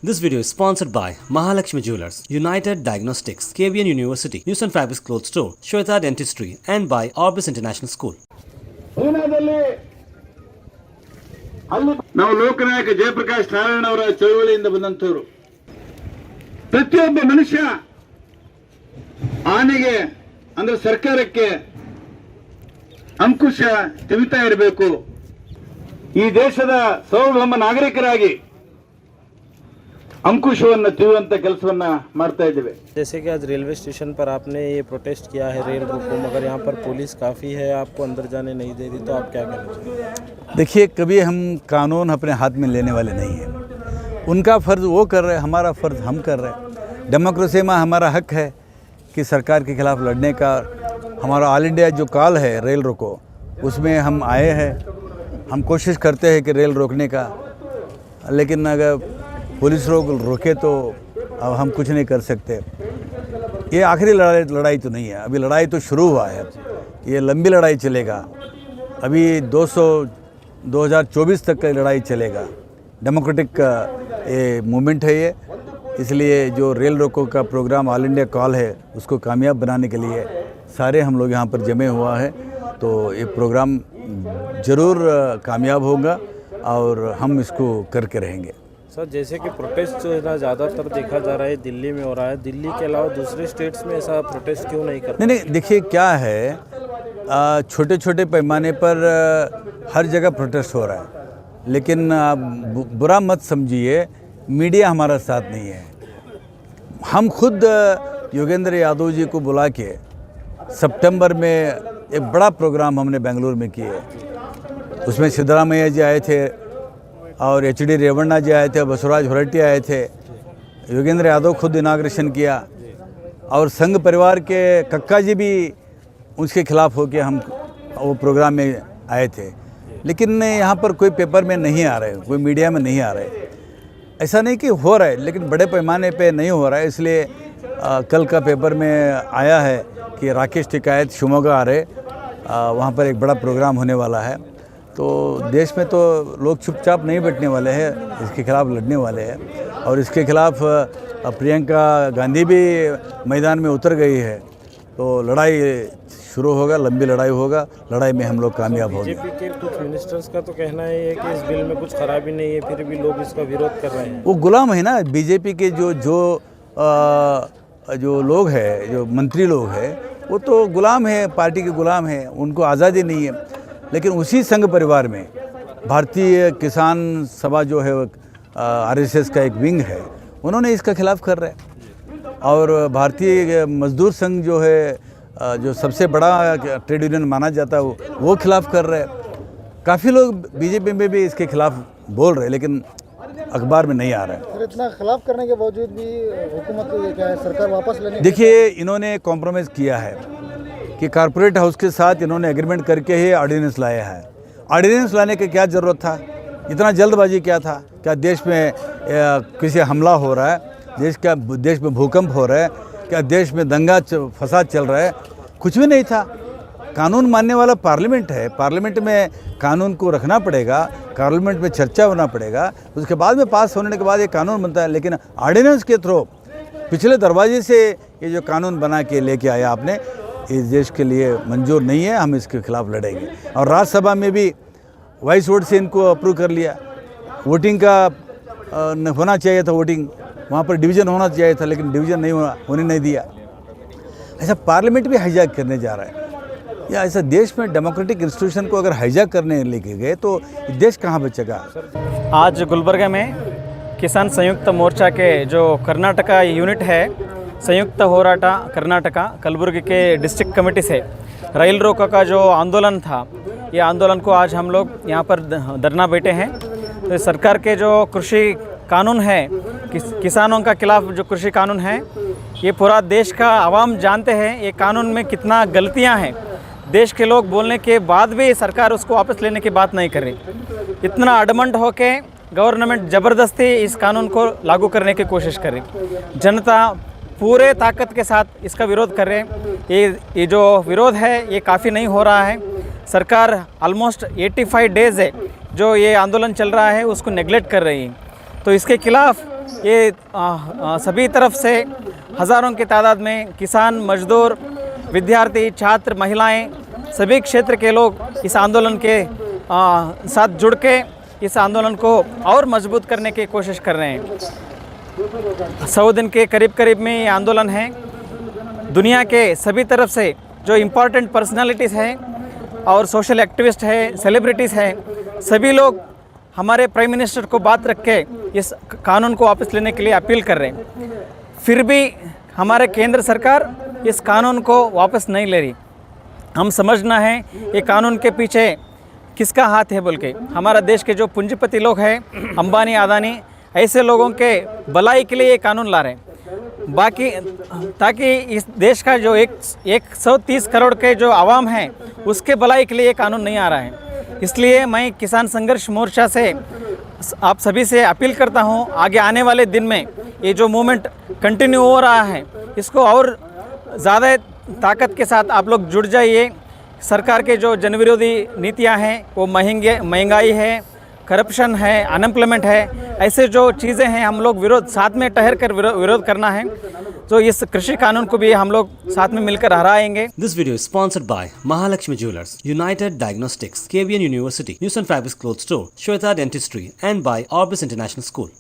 This video is sponsored by Mahalakshmi Jewelers, United Diagnostics, KVN University, News and Fabrics Clothes Store, Shweta Dentistry, and by Orbis International School. ನಾವು ಲೋಕನಾಯಕ ಜಯಪ್ರಕಾಶ್ ನಾರಾಯಣ ಅವರ ಚಳುವಳಿಯಿಂದ ಬಂದಂತವರು. ಪ್ರತಿಯೊಬ್ಬ ಮನುಷ್ಯ ಆನೆಗೆ ಅಂದ್ರೆ ಸರ್ಕಾರಕ್ಕೆ ಅಂಕುಶ ತೆಗಿತಾ ಇರಬೇಕು. ಈ ದೇಶದ ಸಾರ್ವಭೌಮ ನಾಗರಿಕರಾಗಿ अंकुशवन्न तिरुवंत ಕೆಲಸವನ್ನ ಮಾಡ್ತಾ ಇದ್ದೇವೆ. जैसे कि आज रेलवे स्टेशन पर आपने ये प्रोटेस्ट किया है रेल रोको, मगर यहाँ पर पुलिस काफ़ी है, आपको अंदर जाने नहीं दे रही, तो आप क्या कहना चाहिए? देखिए, कभी हम कानून अपने हाथ में लेने वाले नहीं हैं. उनका फ़र्ज़ वो कर रहे हैं, हमारा फ़र्ज़ हम कर रहे हैं. डेमोक्रेसी में हमारा हक है कि सरकार के ख़िलाफ़ लड़ने का. हमारा ऑल इंडिया जो कॉल है रेल रोको, उसमें हम आए हैं. हम कोशिश करते हैं कि रेल रोकने का, लेकिन अगर पुलिस रोके तो अब हम कुछ नहीं कर सकते. ये आखिरी लड़ाई तो नहीं है, अभी लड़ाई तो शुरू हुआ है. ये लंबी लड़ाई चलेगा. अभी 2024 तक का लड़ाई चलेगा. डेमोक्रेटिक ये मूवमेंट है ये, इसलिए जो रेल रोको का प्रोग्राम ऑल इंडिया कॉल है उसको कामयाब बनाने के लिए सारे हम लोग यहाँ पर जमे हुआ है. तो ये प्रोग्राम ज़रूर कामयाब होगा और हम इसको करके रहेंगे. सर, जैसे कि प्रोटेस्ट जो है ना ज़्यादातर देखा जा रहा है दिल्ली में हो रहा है, दिल्ली के अलावा दूसरे स्टेट्स में ऐसा प्रोटेस्ट क्यों नहीं करते? नहीं, देखिए क्या है, छोटे छोटे पैमाने पर हर जगह प्रोटेस्ट हो रहा है, लेकिन बुरा मत समझिए, मीडिया हमारा साथ नहीं है. हम खुद योगेंद्र यादव जी को बुला के सितंबर में एक बड़ा प्रोग्राम हमने बेंगलुरु में किए. उसमें सिद्धरामैया जी आए थे और HD रेवन्ना जी आए थे, बसवराज होराटी आए थे, योगेंद्र यादव खुद इनाग्रेशन किया, और संघ परिवार के कक्का जी भी उसके खिलाफ होकर हम वो प्रोग्राम में आए थे. लेकिन यहाँ पर कोई पेपर में नहीं आ रहे, कोई मीडिया में नहीं आ रहे. ऐसा नहीं कि हो रहा है, लेकिन बड़े पैमाने पे नहीं हो रहा है. इसलिए कल का पेपर में आया है कि राकेश टिकायत शिवमोगा आ रहे, वहाँ पर एक बड़ा प्रोग्राम होने वाला है. तो देश में तो लोग चुपचाप नहीं बैठने वाले हैं, इसके खिलाफ़ लड़ने वाले हैं. और इसके खिलाफ़ प्रियंका गांधी भी मैदान में उतर गई है. तो लड़ाई शुरू होगा, लंबी लड़ाई होगा. लड़ाई में हम लोग कामयाब होंगे. बीजेपी के कुछ मिनिस्टर्स का तो कहना है कि इस बिल में कुछ खराबी नहीं है, फिर भी लोग इसका विरोध कर रहे हैं. वो गुलाम है ना बीजेपी के. जो लोग हैं, जो मंत्री लोग हैं, वो तो गुलाम है, पार्टी के गुलाम हैं, उनको आज़ादी नहीं है. लेकिन उसी संघ परिवार में भारतीय किसान सभा जो है, RSS का एक विंग है, उन्होंने इसका खिलाफ़ कर रहे हैं. और भारतीय मजदूर संघ जो है, जो सबसे बड़ा ट्रेड यूनियन माना जाता है, वो खिलाफ़ कर रहे हैं. काफ़ी लोग बीजेपी में भी इसके खिलाफ़ बोल रहे हैं, लेकिन अखबार में नहीं आ रहा है. सर, इतना खिलाफ करने के बावजूद भी हुकूमत क्या है, सरकार वापस लेने? देखिए, इन्होंने कॉम्प्रोमाइज़ किया है कि कॉर्पोरेट हाउस के साथ इन्होंने एग्रीमेंट करके ही ऑर्डिनेंस लाया है. ऑर्डिनेंस लाने की क्या ज़रूरत था? इतना जल्दबाजी क्या था? क्या देश में किसी हमला हो रहा है? देश में भूकंप हो रहा है? क्या देश में दंगा फसाद चल रहा है? कुछ भी नहीं था. कानून मानने वाला पार्लियामेंट है. पार्लियामेंट में कानून को रखना पड़ेगा, पार्लियामेंट में चर्चा होना पड़ेगा, उसके बाद में पास होने के बाद ये कानून बनता है. लेकिन ऑर्डिनेंस के थ्रू पिछले दरवाजे से ये जो कानून बना के लेके आया आपने, इस देश के लिए मंजूर नहीं है. हम इसके खिलाफ़ लड़ेंगे. और राज्यसभा में भी वॉइस वोट से इनको अप्रूव कर लिया. वोटिंग का होना चाहिए था, वोटिंग वहाँ पर डिवीज़न होना चाहिए था, लेकिन डिवीज़न नहीं होने नहीं दिया. ऐसा पार्लियामेंट भी हाईजैक करने जा रहा है. या ऐसा देश में डेमोक्रेटिक इंस्टीट्यूशन को अगर हाईजैक करने लेके गए तो देश कहाँ बचेगा? आज गुलबर्गा में किसान संयुक्त मोर्चा के जो कर्नाटका यूनिट है, संयुक्त होराटा कर्नाटका कलबुर्गी के डिस्ट्रिक्ट कमेटी से रेल रोको का जो आंदोलन था, ये आंदोलन को आज हम लोग यहाँ पर धरना बैठे हैं. तो सरकार के जो कृषि कानून है, किसानों का खिलाफ जो कृषि कानून है, ये पूरा देश का आवाम जानते हैं ये कानून में कितना गलतियाँ हैं. देश के लोग बोलने के बाद भी सरकार उसको वापस लेने की बात नहीं कर रही. इतना अडमंड होके गवर्नमेंट ज़बरदस्ती इस कानून को लागू करने की कोशिश कर रही. जनता पूरे ताकत के साथ इसका विरोध कर रहे हैं. ये जो विरोध है ये काफ़ी नहीं हो रहा है. सरकार ऑलमोस्ट 85 डेज़ है जो ये आंदोलन चल रहा है, उसको नेगलेक्ट कर रही है. तो इसके खिलाफ़ ये सभी तरफ से हज़ारों की तादाद में किसान, मजदूर, विद्यार्थी, छात्र, महिलाएं, सभी क्षेत्र के लोग इस आंदोलन के साथ जुड़ के इस आंदोलन को और मजबूत करने की कोशिश कर रहे हैं। 100 दिन के करीब में ये आंदोलन है। दुनिया के सभी तरफ से जो इम्पोर्टेंट पर्सनालिटीज़ हैं और सोशल एक्टिविस्ट हैं, सेलिब्रिटीज़ हैं, सभी लोग हमारे प्राइम मिनिस्टर को बात रख के इस कानून को वापस लेने के लिए अपील कर रहे हैं। फिर भी हमारे केंद्र सरकार इस कानून को वापस नहीं ले रही। हम समझना है ये कानून के पीछे किसका हाथ है बोल के। हमारा देश के जो पूंजीपति लोग हैं, अंबानी, अदानी, ऐसे लोगों के भलाई के लिए ये कानून ला रहे हैं। बाकी ताकि इस देश का जो 130 करोड़ के जो आवाम है उसके भलाई के लिए ये कानून नहीं आ रहा है। इसलिए मैं किसान संघर्ष मोर्चा से आप सभी से अपील करता हूँ, आगे आने वाले दिन में ये जो मूवमेंट कंटिन्यू हो रहा है इसको और ज़्यादा ताकत के साथ आप लोग जुड़ जाइए। सरकार के जो जन विरोधी नीतियाँ हैं वो महंगाई है, करप्शन है, अनएम्प्लॉयमेंट है, ऐसे जो चीज़ें हैं हम लोग साथ में ठहर कर विरोध करना है। तो इस कृषि कानून को भी हम लोग साथ में मिलकर हराएंगे। This video is sponsored by Mahalakshmi Jewelers, United Diagnostics, KBN University, News and Fabrics Clothes Store, Shweta Dentistry, and by Orbis International School.